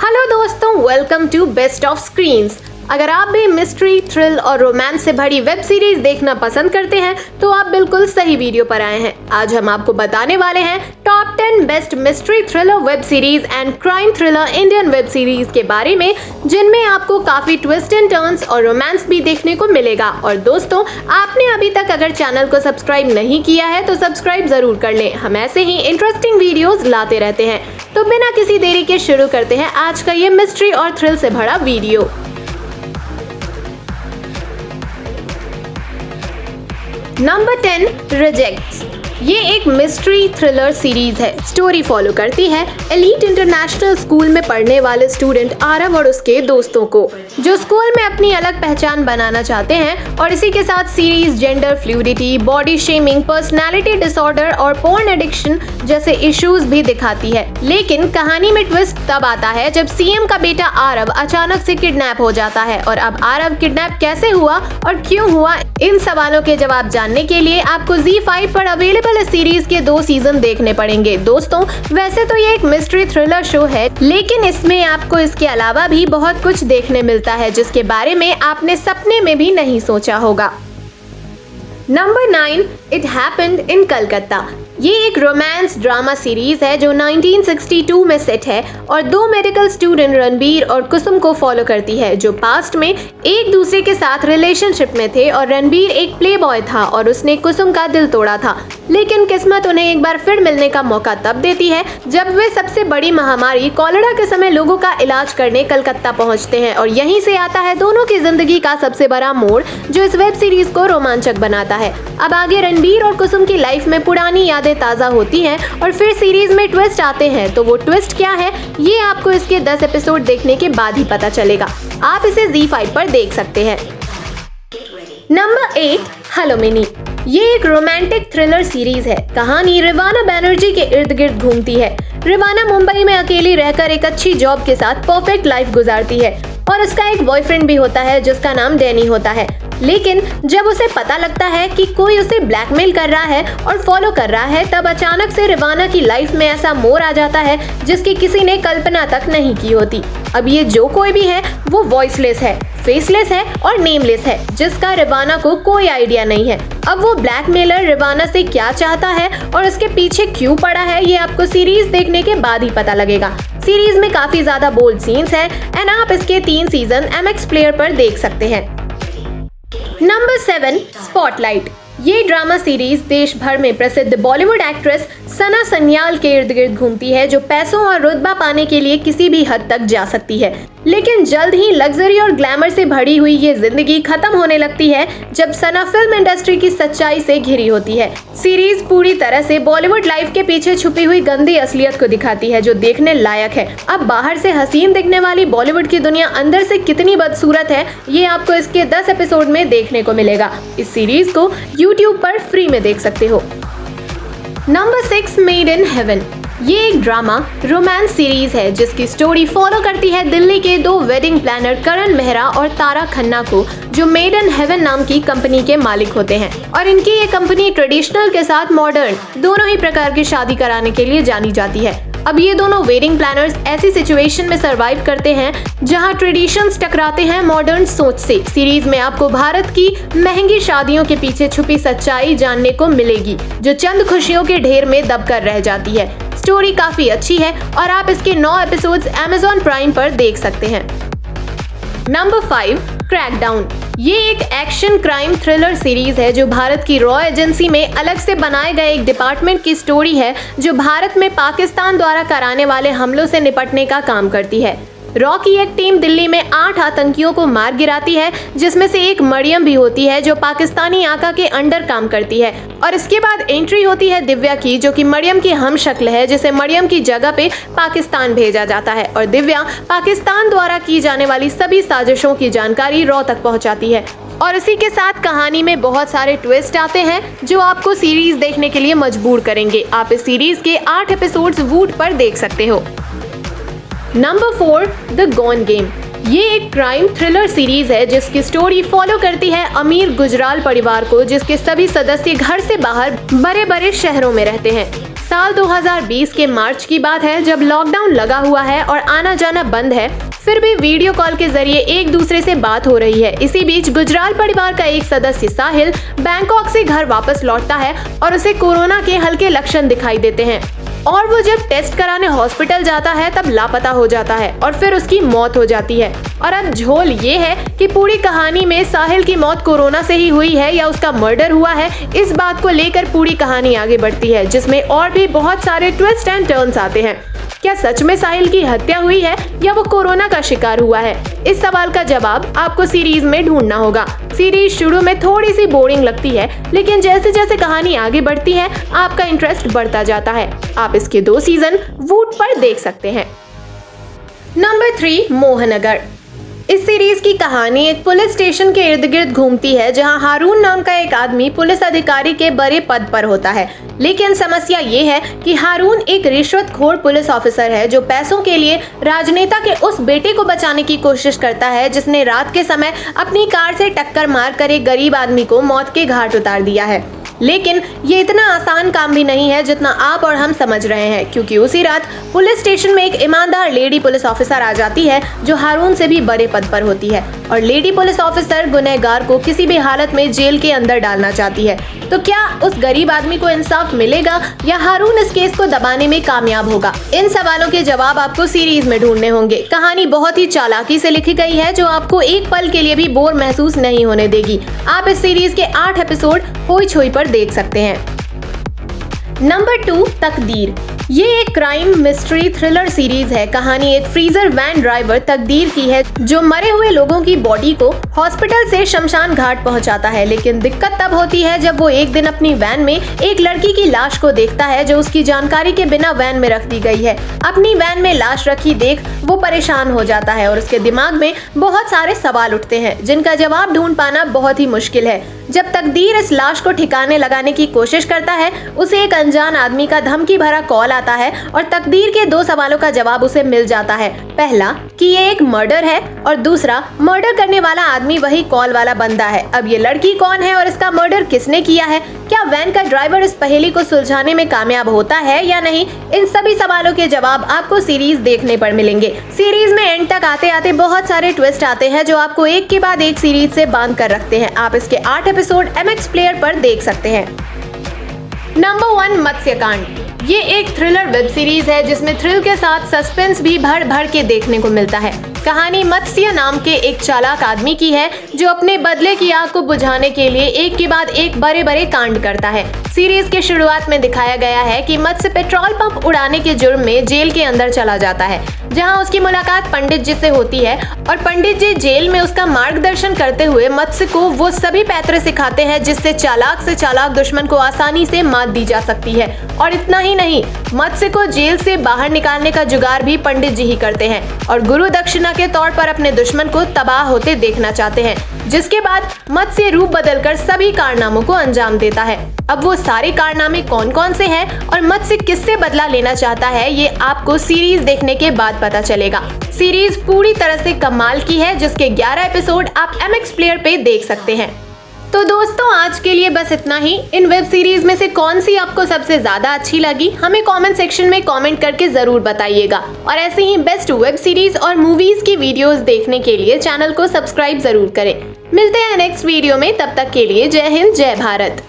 Hello दोस्तों, welcome to best of screens. अगर आप भी मिस्ट्री, थ्रिल और रोमांस से भरी वेब सीरीज देखना पसंद करते हैं तो आप बिल्कुल सही वीडियो पर आए हैं। आज हम आपको बताने वाले हैं top 10 best mystery thriller web series and crime thriller Indian web series के बारे में, जिनमें आपको काफी ट्विस्ट एंड टर्न्स और रोमांस भी देखने को मिलेगा। और दोस्तों, आपने अभी तक अगर चैनल को सब्सक्राइब नहीं किया है तो सब्सक्राइब जरूर कर लें। हम ऐसे ही इंटरेस्टिंग वीडियोस लाते रहते हैं। तो बिना किसी देरी के शुरू करते हैं आज का ये मिस्ट्री और थ्रिल से भरा वीडियो। Number 10, rejects. ये एक मिस्ट्री थ्रिलर सीरीज है। स्टोरी फॉलो करती है एलीट इंटरनेशनल स्कूल में पढ़ने वाले स्टूडेंट आरव और उसके दोस्तों को, जो स्कूल में अपनी अलग पहचान बनाना चाहते हैं। और इसी के साथ series gender fluidity, body shaming, personality disorder और पोर्न एडिक्शन जैसे इश्यूज भी दिखाती है। लेकिन कहानी में ट्विस्ट तब आता है जब सीएम का बेटा आरव अचानक से किडनैप हो जाता है। और अब आरव किडनैप कैसे हुआ और क्यों हुआ, इन सवालों के जवाब जानने के लिए आपको ZEE5 पर अवेलेबल इस सीरीज के 2 सीजन देखने पड़ेंगे। दोस्तों, वैसे तो ये एक मिस्ट्री थ्रिलर शो है, लेकिन इसमें आपको इसके अलावा भी बहुत कुछ देखने मिलता है जिसके बारे में आपने सपने में भी नहीं सोचा होगा। Number 9, it happened in Calcutta. ये एक रोमांस ड्रामा सीरीज है जो 1962 में सेट है और 2 मेडिकल स्टूडेंट रणबीर और कुसुम को फॉलो करती है, जो पास्ट में एक दूसरे के साथ रिलेशनशिप में थे। और रणबीर एक प्लेबॉय था और उसने कुसुम का दिल तोड़ा था। लेकिन किस्मत उन्हें एक बार फिर मिलने का मौका तब देती है जब वे सबसे बड़ी महामारी कॉलेरा के समय लोगों का इलाज करने कलकत्ता पहुंचते हैं। और यहीं से आता है दोनों की जिंदगी का सबसे बड़ा मोड़, जो इस वेब सीरीज को रोमांचक बनाता है। अब आगे रणबीर और कुसुम की लाइफ में पुरानी यादें ताजा होती हैं और फिर सीरीज में ट्विस्ट आते हैं। तो वो ट्विस्ट क्या है, ये आपको इसके 10 एपिसोड देखने के बाद ही पता चलेगा। आप इसे ZEE5 पर देख सकते हैं। Number 8, hello mini. ये एक रोमांटिक थ्रिलर सीरीज है। कहानी रिवाना बैनर्जी के इर्द गिर्द घूमती है। रिवाना मुंबई में अकेली रहकर एक अच्छी जॉब के साथ परफेक्ट लाइफ गुजारती है और उसका एक बॉयफ्रेंड भी होता है जिसका नाम डैनी होता है। लेकिन जब उसे पता लगता है कि कोई उसे ब्लैकमेल कर रहा है और फॉलो कर रहा है, तब अचानक से रिवाना की लाइफ में ऐसा मोड़ आ जाता है जिसकी किसी ने कल्पना तक नहीं की होती। अब ये जो कोई भी है वो वॉइसलेस है, फेसलेस है और नेमलेस है, जिसका रिवाना को कोई आइडिया नहीं है। अब वो ब्लैकमेलर रिवाना से क्या चाहता है और उसके पीछे क्यों पड़ा है, ये आपको सीरीज देखने के बाद ही पता लगेगा। सीरीज में काफी ज्यादा बोल्ड सीन्स हैं एंड आप इसके 3 सीजन MX प्लेयर पर देख सकते हैं। Number 7, spotlight. ये ड्रामा सीरीज देश भर में प्रसिद्ध बॉलीवुड एक्ट्रेस सना सन्याल के इर्द गिर्द घूमती है, जो पैसों और रुतबा पाने के लिए किसी भी हद तक जा सकती है। लेकिन जल्द ही लग्जरी और ग्लैमर से भरी हुई ये जिंदगी खत्म होने लगती है जब सना फिल्म इंडस्ट्री की सच्चाई से घिरी होती है। सीरीज पूरी तरह से बॉलीवुड लाइफ के पीछे छुपी हुई गंदी असलियत को दिखाती है, जो देखने लायक है। अब बाहर से हसीन दिखने वाली बॉलीवुड की दुनिया अंदर से कितनी बदसूरत है, ये आपको इसके 10 एपिसोड में देखने को मिलेगा। इस सीरीज को YouTube पर फ्री में देख सकते हो। Number 6, made in heaven. ये एक ड्रामा रोमांस सीरीज है जिसकी स्टोरी फॉलो करती है दिल्ली के 2 वेडिंग प्लानर करण मेहरा और तारा खन्ना को, जो मेड इन हेवन नाम की कंपनी के मालिक होते हैं। और इनकी ये कंपनी ट्रेडिशनल के साथ मॉडर्न दोनों ही प्रकार की शादी कराने के लिए जानी जाती है। अब ये दोनों वेडिंग प्लानर्स ऐसी सिचुएशन में सरवाइव करते हैं जहां ट्रेडिशंस टकराते हैं मॉडर्न सोच से। सीरीज में आपको भारत की महंगी शादियों के पीछे छुपी सच्चाई जानने को मिलेगी, जो चंद खुशियों के ढेर में दबकर रह जाती है। स्टोरी काफी अच्छी है और आप इसके 9 एपिसोड्स Amazon प्राइम पर देख सकते हैं। Number 5, crackdown. ये एक एक्शन क्राइम थ्रिलर सीरीज है जो भारत की रॉ एजेंसी में अलग से बनाए गए एक डिपार्टमेंट की स्टोरी है, जो भारत में पाकिस्तान द्वारा कराने वाले हमलों से निपटने का काम करती है। रॉ की एक टीम दिल्ली में 8 आतंकियों को मार गिराती है, जिसमें से एक मरियम भी होती है जो पाकिस्तानी आका के अंडर काम करती है। और इसके बाद एंट्री होती है दिव्या की, जो कि मरियम की हमशक्ल है, जिसे मरियम की जगह पे पाकिस्तान भेजा जाता है। और दिव्या पाकिस्तान द्वारा की जाने वाली सभी साजिशों की जानकारी रॉ तक पहुंचाती है। और इसी के साथ कहानी में बहुत सारे ट्विस्ट आते हैं जो आपको सीरीज देखने के लिए मजबूर करेंगे। आप इस सीरीज के 8 एपिसोड्स वूट पर देख सकते हो। Number 4, the gone game. ये एक क्राइम थ्रिलर सीरीज है जिसकी स्टोरी फॉलो करती है अमीर गुजराल परिवार को, जिसके सभी सदस्य घर से बाहर बड़े बड़े शहरों में रहते हैं। साल 2020 के मार्च की बात है, जब लॉकडाउन लगा हुआ है और आना जाना बंद है, फिर भी वीडियो कॉल के जरिए एक दूसरे से बात हो रही है। इसी बीच गुजराल परिवार का एक सदस्य साहिल बैंकॉक से घर वापस लौटता है और उसे कोरोना के हल्के लक्षण दिखाई देते हैं और वो जब टेस्ट कराने हॉस्पिटल जाता है तब लापता हो जाता है और फिर उसकी मौत हो जाती है। और अब झोल ये है कि पूरी कहानी में साहिल की मौत कोरोना से ही हुई है या उसका मर्डर हुआ है। इस बात को लेकर पूरी कहानी आगे बढ़ती है, जिसमें और भी बहुत सारे ट्विस्ट एंड टर्न्स आते हैं। क्या सच में साहिल की हत्या हुई है या वो कोरोना का शिकार हुआ है? इस सवाल का जवाब आपको सीरीज में ढूंढना होगा। सीरीज शुरू में थोड़ी सी बोरिंग लगती है, लेकिन जैसे जैसे कहानी आगे बढ़ती है आपका इंटरेस्ट बढ़ता जाता है। आप इसके 2 सीजन वूट पर देख सकते हैं। नंबर 3, मोहनगर। इस सीरीज की कहानी एक पुलिस स्टेशन के इर्द गिर्द घूमती है, जहां हारून नाम का एक आदमी पुलिस अधिकारी के बड़े पद पर होता है। लेकिन समस्या ये है कि हारून एक रिश्वतखोर पुलिस ऑफिसर है जो पैसों के लिए राजनेता के उस बेटे को बचाने की कोशिश करता है जिसने रात के समय अपनी कार से टक्कर मारकर एक गरीब आदमी को मौत के घाट उतार दिया है। लेकिन ये इतना आसान काम भी नहीं है जितना आप और हम समझ रहे हैं, क्योंकि उसी रात पुलिस स्टेशन में एक ईमानदार लेडी पुलिस ऑफिसर आ जाती है जो हारून से भी बड़े पद पर होती है और लेडी पुलिस ऑफिसर गुनहगार को किसी भी हालत में जेल के अंदर डालना चाहती है। तो क्या उस गरीब आदमी को इंसाफ मिलेगा या हारून इस केस को दबाने में कामयाब होगा? इन सवालों के जवाब आपको सीरीज में ढूंढने होंगे। कहानी बहुत ही चालाकी से लिखी गई है जो आपको एक पल के लिए भी बोर महसूस नहीं होने देगी। आप इस सीरीज के 8 एपिसोड होई छोई पर देख सकते हैं। नंबर 2, तकदीर। ये एक क्राइम मिस्ट्री थ्रिलर सीरीज है। कहानी एक फ्रीजर वैन ड्राइवर तकदीर की है जो मरे हुए लोगों की बॉडी को हॉस्पिटल से शमशान घाट पहुंचाता है। लेकिन दिक्कत तब होती है जब वो एक दिन अपनी वैन में एक लड़की की लाश को देखता है जो उसकी जानकारी के बिना वैन में रख दी गई है। अपनी वैन में लाश रखी देख वो परेशान हो जाता है और उसके दिमाग में बहुत सारे सवाल उठते हैं जिनका जवाब ढूंढ पाना बहुत ही मुश्किल है। जब तकदीर इस लाश को ठिकाने लगाने की कोशिश करता है, उसे एक अनजान आदमी का धमकी भरा कॉल आता है और तकदीर के 2 सवालों का जवाब उसे मिल जाता है। पहला कि ये एक मर्डर है और दूसरा मर्डर करने वाला आदमी वही कॉल वाला बंदा है। अब ये लड़की कौन है और इसका मर्डर किसने किया है? क्या वैन का ड्राइवर इस पहेली को सुलझाने में कामयाब होता है या नहीं? इन सभी सवालों के जवाब आपको सीरीज देखने पर मिलेंगे। सीरीज में एंड तक आते आते बहुत सारे ट्विस्ट आते हैं जो आपको एक के बाद एक सीरीज से बांध कर रखते हैं। आप इसके 8 एपिसोड MX प्लेयर पर देख सकते हैं। नंबर 1, मत्स्यकांड। ये एक थ्रिलर वेब सीरीज है जिसमें थ्रिल के साथ सस्पेंस भी भर भर के देखने को मिलता है। कहानी मत्स्य नाम के एक चालाक आदमी की है जो अपने बदले की आग को बुझाने के लिए एक के बाद एक बड़े बड़े कांड करता है। सीरीज के शुरुआत में दिखाया गया है कि मत्स्य पेट्रोल पंप उड़ाने के जुर्म में जेल के अंदर चला जाता है, जहां उसकी मुलाकात पंडित जी से होती है और पंडित जी जेल में उसका मार्गदर्शन करते हुए मत्स्य को वो सभी पैतरे सिखाते हैं जिससे चालाक से चालाक दुश्मन को आसानी से मात दी जा सकती है। और इतना ही नहीं, मत्स्य को जेल से बाहर निकालने का जुगाड़ भी पंडित जी ही करते हैं और गुरु दक्षिणा के तौर पर अपने दुश्मन को तबाह होते देखना चाहते हैं, जिसके बाद मत्स्य रूप बदलकर सभी कारनामों को अंजाम देता है। अब वो सारे कारनामे कौन कौन से हैं और मत्स्य किससे बदला लेना चाहता है, ये आपको सीरीज देखने के बाद पता चलेगा। सीरीज पूरी तरह से कमाल की है जिसके 11 एपिसोड आप MX प्लेयर पे देख सकते हैं। तो दोस्तों, आज के लिए बस इतना ही। इन वेब सीरीज में से कौन सी आपको सबसे ज्यादा अच्छी लगी हमें कमेंट सेक्शन में कमेंट करके जरूर बताइएगा और ऐसे ही बेस्ट वेब सीरीज और मूवीज की वीडियोस देखने के लिए चैनल को सब्सक्राइब जरूर करें। मिलते हैं नेक्स्ट वीडियो में, तब तक के लिए जय हिंद, जय भारत।